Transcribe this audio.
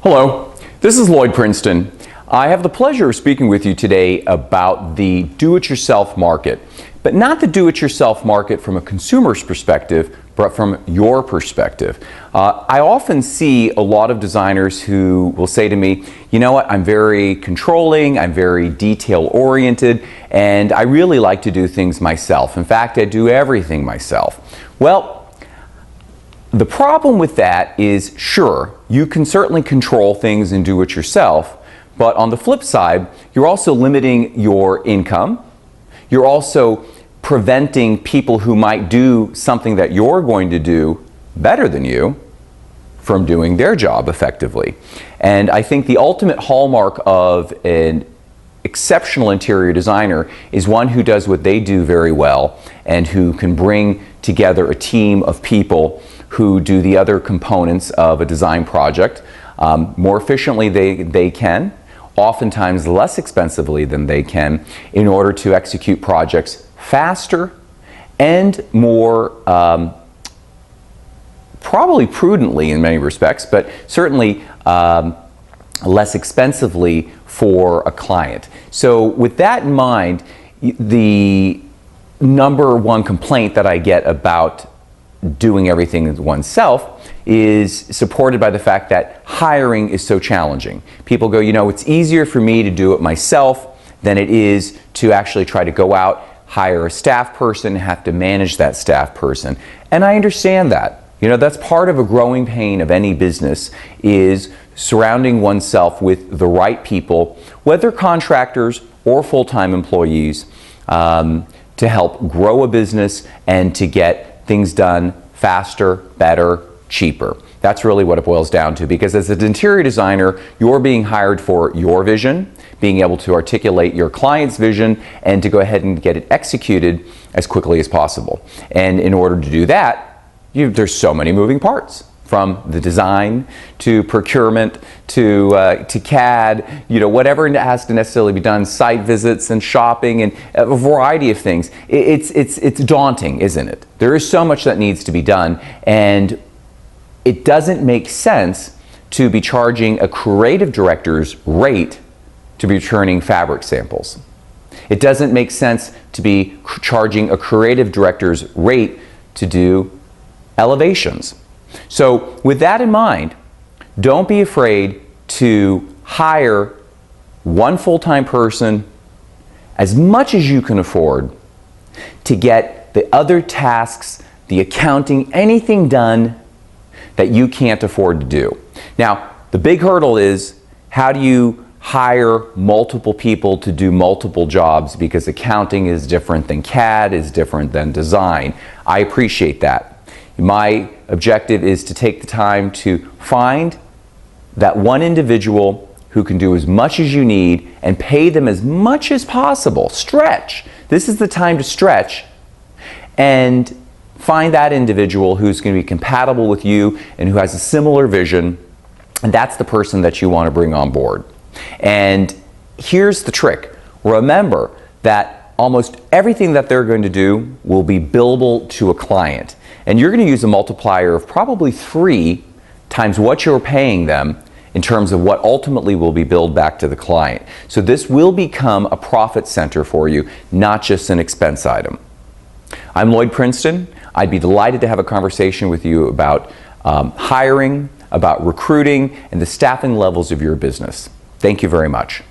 Hello, this is Lloyd Princeton. I have the pleasure of speaking with you today about the do-it-yourself market, but not the do-it-yourself market from a consumer's perspective, but from your perspective. I often see a lot of designers who will say to me, you know what, I'm very controlling, I'm very detail-oriented, and I really like to do things myself. In fact, I do everything myself. Well, the problem with that is, sure, you can certainly control things and do it yourself, but on the flip side, you're also limiting your income. You're also preventing people who might do something that you're going to do better than you from doing their job effectively. And I think the ultimate hallmark of an exceptional interior designer is one who does what they do very well and who can bring together a team of people who do the other components of a design project more efficiently they can, oftentimes less expensively than they can, in order to execute projects faster and more probably prudently in many respects, but certainly less expensively for a client. So with that in mind, the number one complaint that I get about doing everything oneself is supported by the fact that hiring is so challenging. People go, you know, it's easier for me to do it myself than it is to actually try to go out, hire a staff person, have to manage that staff person. And I understand that. You know, that's part of a growing pain of any business, is surrounding oneself with the right people, whether contractors or full-time employees, to help grow a business and to get things done faster, better, cheaper. That's really what it boils down to, because as an interior designer, you're being hired for your vision, being able to articulate your client's vision, and to go ahead and get it executed as quickly as possible. And in order to do that, there's so many moving parts, from the design to procurement to CAD, you know, whatever has to necessarily be done, site visits and shopping and a variety of things. It's daunting, isn't it? There is so much that needs to be done, and it doesn't make sense to be charging a creative director's rate to be returning fabric samples. It doesn't make sense to be charging a creative director's rate to do elevations. So with that in mind, don't be afraid to hire one full-time person as much as you can afford to get the other tasks, the accounting, anything done that you can't afford to do. Now, the big hurdle is, how do you hire multiple people to do multiple jobs, because accounting is different than CAD, is different than design. I appreciate that. My objective is to take the time to find that one individual who can do as much as you need and pay them as much as possible. Stretch. This is the time to stretch, and find that individual who's going to be compatible with you and who has a similar vision, and that's the person that you want to bring on board. And here's the trick. Remember that almost everything that they're going to do will be billable to a client. And you're going to use a multiplier of probably 3 times what you're paying them in terms of what ultimately will be billed back to the client. So this will become a profit center for you, not just an expense item. I'm Lloyd Princeton. I'd be delighted to have a conversation with you about hiring, about recruiting, and the staffing levels of your business. Thank you very much.